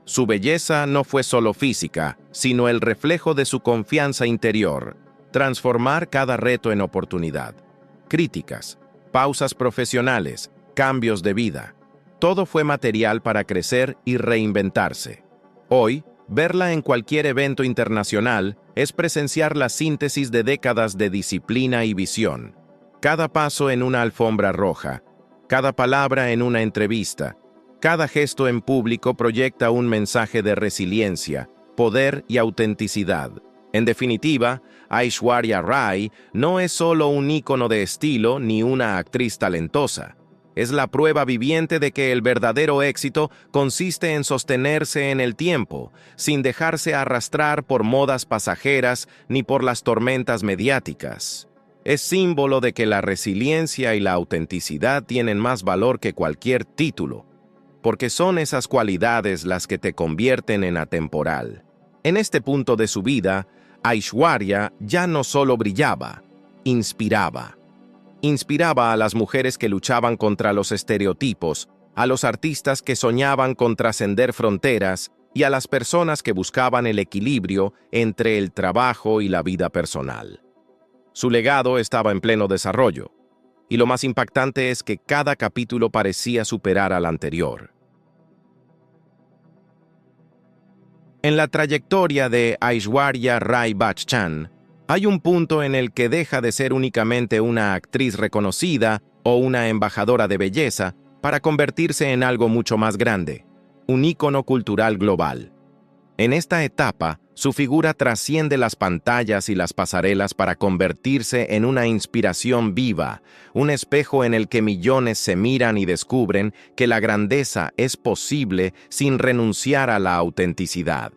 Su belleza no fue solo física, sino el reflejo de su confianza interior. Transformar cada reto en oportunidad. Críticas, pausas profesionales, cambios de vida. Todo fue material para crecer y reinventarse. Hoy, verla en cualquier evento internacional es presenciar la síntesis de décadas de disciplina y visión. Cada paso en una alfombra roja, cada palabra en una entrevista, cada gesto en público proyecta un mensaje de resiliencia, poder y autenticidad. En definitiva, Aishwarya Rai no es solo un ícono de estilo ni una actriz talentosa. Es la prueba viviente de que el verdadero éxito consiste en sostenerse en el tiempo, sin dejarse arrastrar por modas pasajeras ni por las tormentas mediáticas. Es símbolo de que la resiliencia y la autenticidad tienen más valor que cualquier título, porque son esas cualidades las que te convierten en atemporal. En este punto de su vida, Aishwarya ya no solo brillaba, inspiraba. Inspiraba a las mujeres que luchaban contra los estereotipos, a los artistas que soñaban con trascender fronteras y a las personas que buscaban el equilibrio entre el trabajo y la vida personal. Su legado estaba en pleno desarrollo, y lo más impactante es que cada capítulo parecía superar al anterior. En la trayectoria de Aishwarya Rai Bachchan, hay un punto en el que deja de ser únicamente una actriz reconocida o una embajadora de belleza para convertirse en algo mucho más grande, un ícono cultural global. En esta etapa, su figura trasciende las pantallas y las pasarelas para convertirse en una inspiración viva, un espejo en el que millones se miran y descubren que la grandeza es posible sin renunciar a la autenticidad.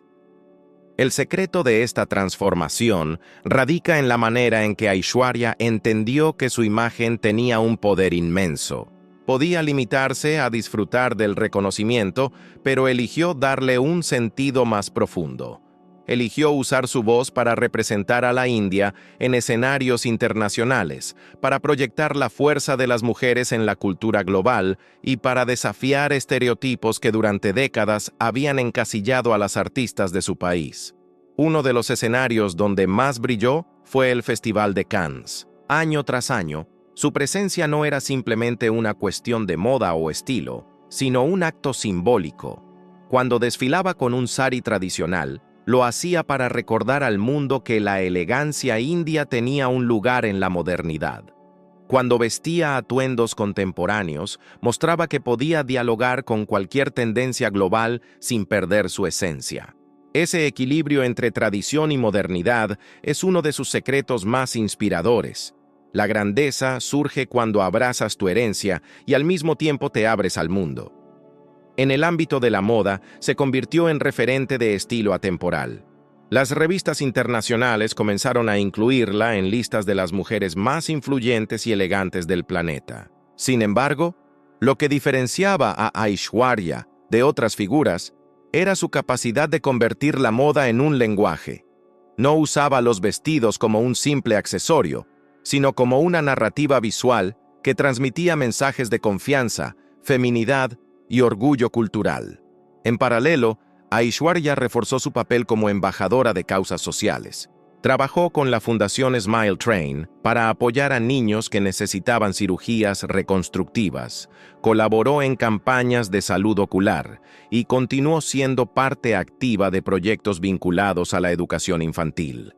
El secreto de esta transformación radica en la manera en que Aishwarya entendió que su imagen tenía un poder inmenso. Podía limitarse a disfrutar del reconocimiento, pero eligió darle un sentido más profundo. Eligió usar su voz para representar a la India en escenarios internacionales, para proyectar la fuerza de las mujeres en la cultura global y para desafiar estereotipos que durante décadas habían encasillado a las artistas de su país. Uno de los escenarios donde más brilló fue el Festival de Cannes. Año tras año, su presencia no era simplemente una cuestión de moda o estilo, sino un acto simbólico. Cuando desfilaba con un sari tradicional, lo hacía para recordar al mundo que la elegancia india tenía un lugar en la modernidad. Cuando vestía atuendos contemporáneos, mostraba que podía dialogar con cualquier tendencia global sin perder su esencia. Ese equilibrio entre tradición y modernidad es uno de sus secretos más inspiradores. La grandeza surge cuando abrazas tu herencia y al mismo tiempo te abres al mundo. En el ámbito de la moda, se convirtió en referente de estilo atemporal. Las revistas internacionales comenzaron a incluirla en listas de las mujeres más influyentes y elegantes del planeta. Sin embargo, lo que diferenciaba a Aishwarya de otras figuras era su capacidad de convertir la moda en un lenguaje. No usaba los vestidos como un simple accesorio, sino como una narrativa visual que transmitía mensajes de confianza, feminidad y orgullo cultural. En paralelo, Aishwarya reforzó su papel como embajadora de causas sociales. Trabajó con la Fundación Smile Train para apoyar a niños que necesitaban cirugías reconstructivas, colaboró en campañas de salud ocular y continuó siendo parte activa de proyectos vinculados a la educación infantil.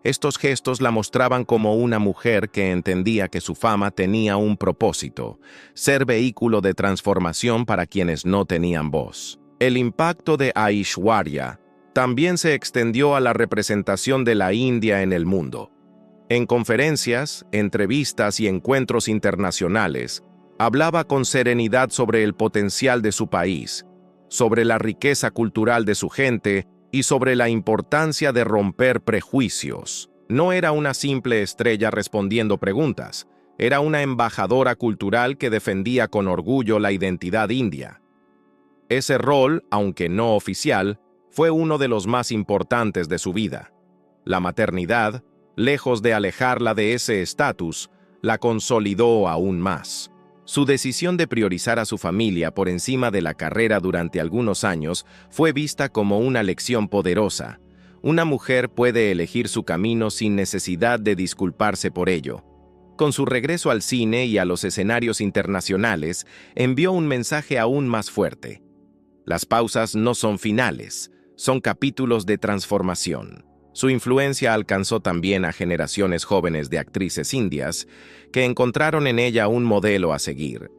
Estos gestos la mostraban como una mujer que entendía que su fama tenía un propósito: ser vehículo de transformación para quienes no tenían voz. El impacto de Aishwarya también se extendió a la representación de la India en el mundo. En conferencias, entrevistas y encuentros internacionales, hablaba con serenidad sobre el potencial de su país, sobre la riqueza cultural de su gente y sobre la importancia de romper prejuicios. No era una simple estrella respondiendo preguntas, era una embajadora cultural que defendía con orgullo la identidad india. Ese rol, aunque no oficial, fue uno de los más importantes de su vida. La maternidad, lejos de alejarla de ese estatus, la consolidó aún más. Su decisión de priorizar a su familia por encima de la carrera durante algunos años fue vista como una lección poderosa. Una mujer puede elegir su camino sin necesidad de disculparse por ello. Con su regreso al cine y a los escenarios internacionales, envió un mensaje aún más fuerte. Las pausas no son finales, son capítulos de transformación. Su influencia alcanzó también a generaciones jóvenes de actrices indias que encontraron en ella un modelo a seguir.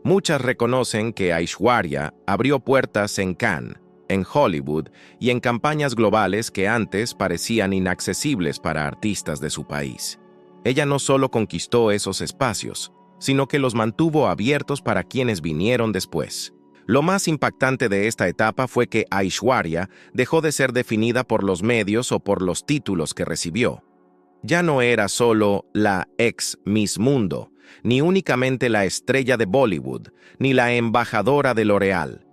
Muchas reconocen que Aishwarya abrió puertas en Cannes, en Hollywood y en campañas globales que antes parecían inaccesibles para artistas de su país. Ella no solo conquistó esos espacios, sino que los mantuvo abiertos para quienes vinieron después. Lo más impactante de esta etapa fue que Aishwarya dejó de ser definida por los medios o por los títulos que recibió. Ya no era solo la ex Miss Mundo, ni únicamente la estrella de Bollywood, ni la embajadora de L'Oréal.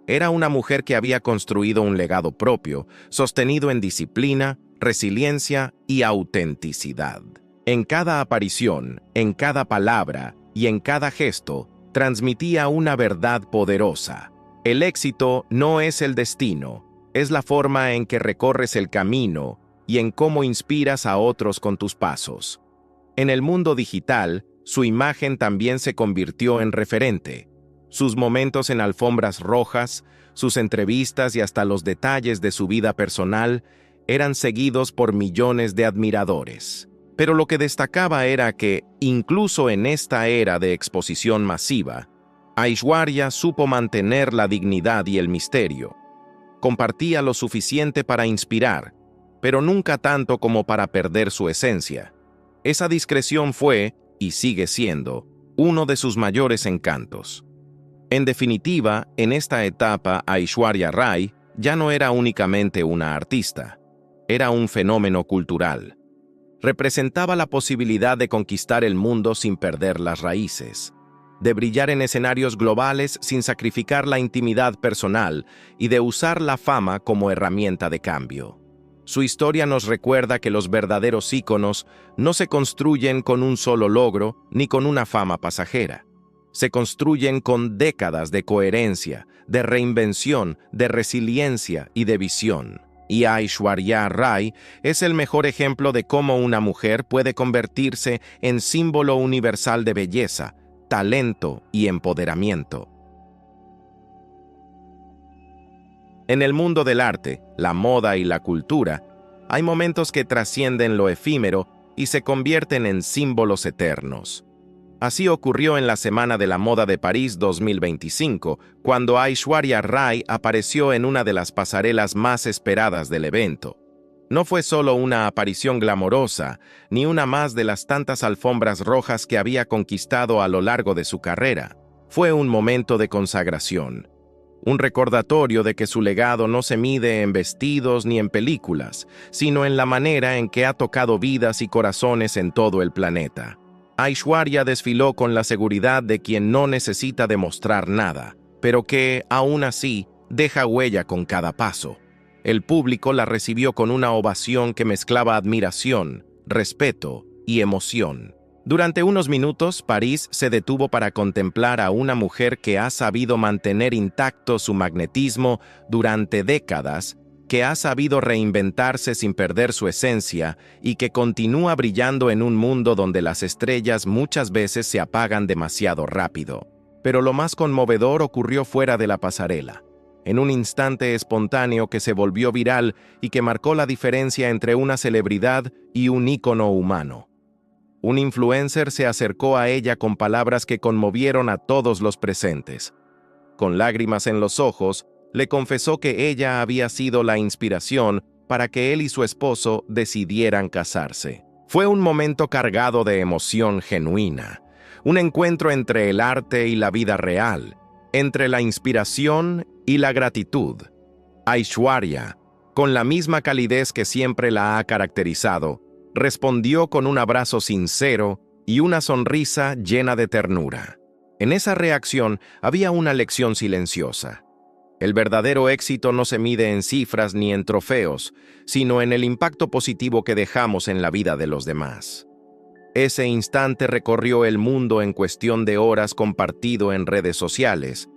Era una mujer que había construido un legado propio, sostenido en disciplina, resiliencia y autenticidad. En cada aparición, en cada palabra y en cada gesto, transmitía una verdad poderosa. El éxito no es el destino, es la forma en que recorres el camino y en cómo inspiras a otros con tus pasos. En el mundo digital, su imagen también se convirtió en referente. Sus momentos en alfombras rojas, sus entrevistas y hasta los detalles de su vida personal eran seguidos por millones de admiradores. Pero lo que destacaba era que, incluso en esta era de exposición masiva, Aishwarya supo mantener la dignidad y el misterio. Compartía lo suficiente para inspirar, pero nunca tanto como para perder su esencia. Esa discreción fue, y sigue siendo, uno de sus mayores encantos. En definitiva, en esta etapa, Aishwarya Rai ya no era únicamente una artista, era un fenómeno cultural. Representaba la posibilidad de conquistar el mundo sin perder las raíces, de brillar en escenarios globales sin sacrificar la intimidad personal y de usar la fama como herramienta de cambio. Su historia nos recuerda que los verdaderos íconos no se construyen con un solo logro ni con una fama pasajera. Se construyen con décadas de coherencia, de reinvención, de resiliencia y de visión. Y Aishwarya Rai es el mejor ejemplo de cómo una mujer puede convertirse en símbolo universal de belleza, talento y empoderamiento. En el mundo del arte, la moda y la cultura, hay momentos que trascienden lo efímero y se convierten en símbolos eternos. Así ocurrió en la Semana de la Moda de París 2025, cuando Aishwarya Rai apareció en una de las pasarelas más esperadas del evento. No fue solo una aparición glamorosa, ni una más de las tantas alfombras rojas que había conquistado a lo largo de su carrera. Fue un momento de consagración. Un recordatorio de que su legado no se mide en vestidos ni en películas, sino en la manera en que ha tocado vidas y corazones en todo el planeta. Aishwarya desfiló con la seguridad de quien no necesita demostrar nada, pero que, aún así, deja huella con cada paso. El público la recibió con una ovación que mezclaba admiración, respeto y emoción. Durante unos minutos, París se detuvo para contemplar a una mujer que ha sabido mantener intacto su magnetismo durante décadas, que ha sabido reinventarse sin perder su esencia y que continúa brillando en un mundo donde las estrellas muchas veces se apagan demasiado rápido. Pero lo más conmovedor ocurrió fuera de la pasarela, en un instante espontáneo que se volvió viral y que marcó la diferencia entre una celebridad y un ícono humano. Un influencer se acercó a ella con palabras que conmovieron a todos los presentes. Con lágrimas en los ojos, le confesó que ella había sido la inspiración para que él y su esposo decidieran casarse. Fue un momento cargado de emoción genuina, un encuentro entre el arte y la vida real, entre la inspiración y la gratitud. Aishwarya, con la misma calidez que siempre la ha caracterizado, respondió con un abrazo sincero y una sonrisa llena de ternura. En esa reacción había una lección silenciosa. El verdadero éxito no se mide en cifras ni en trofeos, sino en el impacto positivo que dejamos en la vida de los demás. Ese instante recorrió el mundo en cuestión de horas compartido en redes sociales,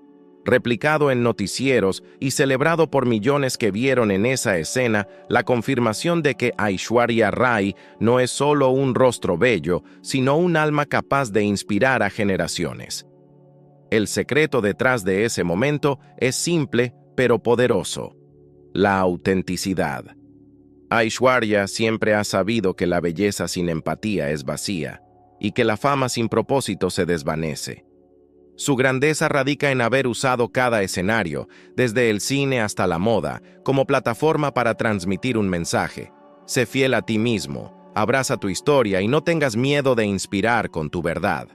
replicado en noticieros y celebrado por millones que vieron en esa escena la confirmación de que Aishwarya Rai no es solo un rostro bello, sino un alma capaz de inspirar a generaciones. El secreto detrás de ese momento es simple pero poderoso: la autenticidad. Aishwarya siempre ha sabido que la belleza sin empatía es vacía y que la fama sin propósito se desvanece. Su grandeza radica en haber usado cada escenario, desde el cine hasta la moda, como plataforma para transmitir un mensaje. Sé fiel a ti mismo, abraza tu historia y no tengas miedo de inspirar con tu verdad.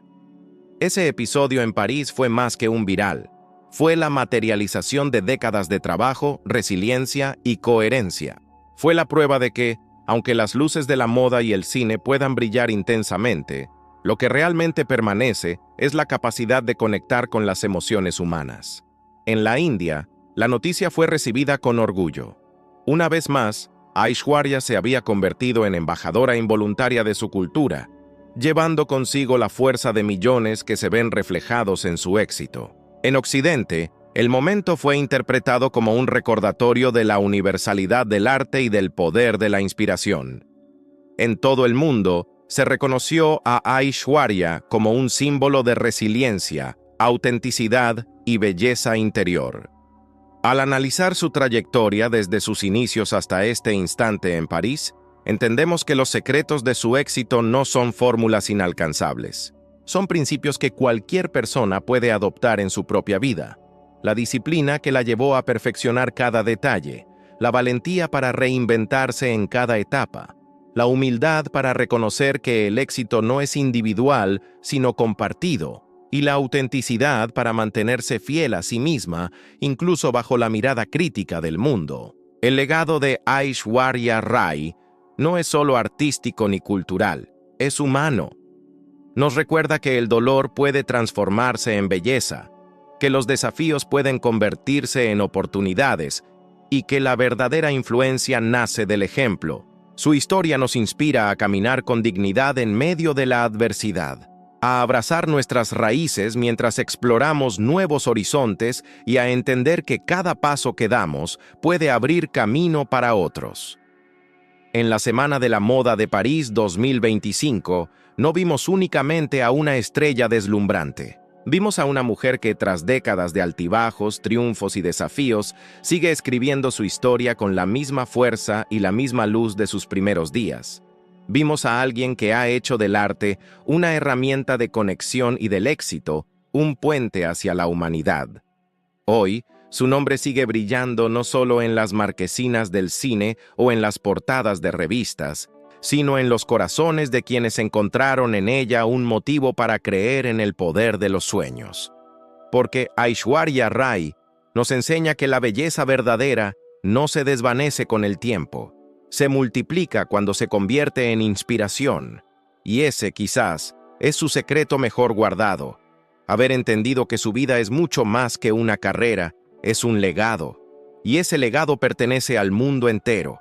Ese episodio en París fue más que un viral. Fue la materialización de décadas de trabajo, resiliencia y coherencia. Fue la prueba de que, aunque las luces de la moda y el cine puedan brillar intensamente, lo que realmente permanece es la capacidad de conectar con las emociones humanas. En la India, la noticia fue recibida con orgullo. Una vez más, Aishwarya se había convertido en embajadora involuntaria de su cultura, llevando consigo la fuerza de millones que se ven reflejados en su éxito. En Occidente, el momento fue interpretado como un recordatorio de la universalidad del arte y del poder de la inspiración. En todo el mundo, se reconoció a Aishwarya como un símbolo de resiliencia, autenticidad y belleza interior. Al analizar su trayectoria desde sus inicios hasta este instante en París, entendemos que los secretos de su éxito no son fórmulas inalcanzables. Son principios que cualquier persona puede adoptar en su propia vida. La disciplina que la llevó a perfeccionar cada detalle, la valentía para reinventarse en cada etapa, la humildad para reconocer que el éxito no es individual, sino compartido, y la autenticidad para mantenerse fiel a sí misma, incluso bajo la mirada crítica del mundo. El legado de Aishwarya Rai no es solo artístico ni cultural, es humano. Nos recuerda que el dolor puede transformarse en belleza, que los desafíos pueden convertirse en oportunidades y que la verdadera influencia nace del ejemplo. Su historia nos inspira a caminar con dignidad en medio de la adversidad, a abrazar nuestras raíces mientras exploramos nuevos horizontes y a entender que cada paso que damos puede abrir camino para otros. En la Semana de la Moda de París 2025, no vimos únicamente a una estrella deslumbrante. Vimos a una mujer que, tras décadas de altibajos, triunfos y desafíos, sigue escribiendo su historia con la misma fuerza y la misma luz de sus primeros días. Vimos a alguien que ha hecho del arte una herramienta de conexión y del éxito, un puente hacia la humanidad. Hoy, su nombre sigue brillando no solo en las marquesinas del cine o en las portadas de revistas, sino en los corazones de quienes encontraron en ella un motivo para creer en el poder de los sueños. Porque Aishwarya Rai nos enseña que la belleza verdadera no se desvanece con el tiempo, se multiplica cuando se convierte en inspiración, y ese, quizás, es su secreto mejor guardado: haber entendido que su vida es mucho más que una carrera, es un legado, y ese legado pertenece al mundo entero.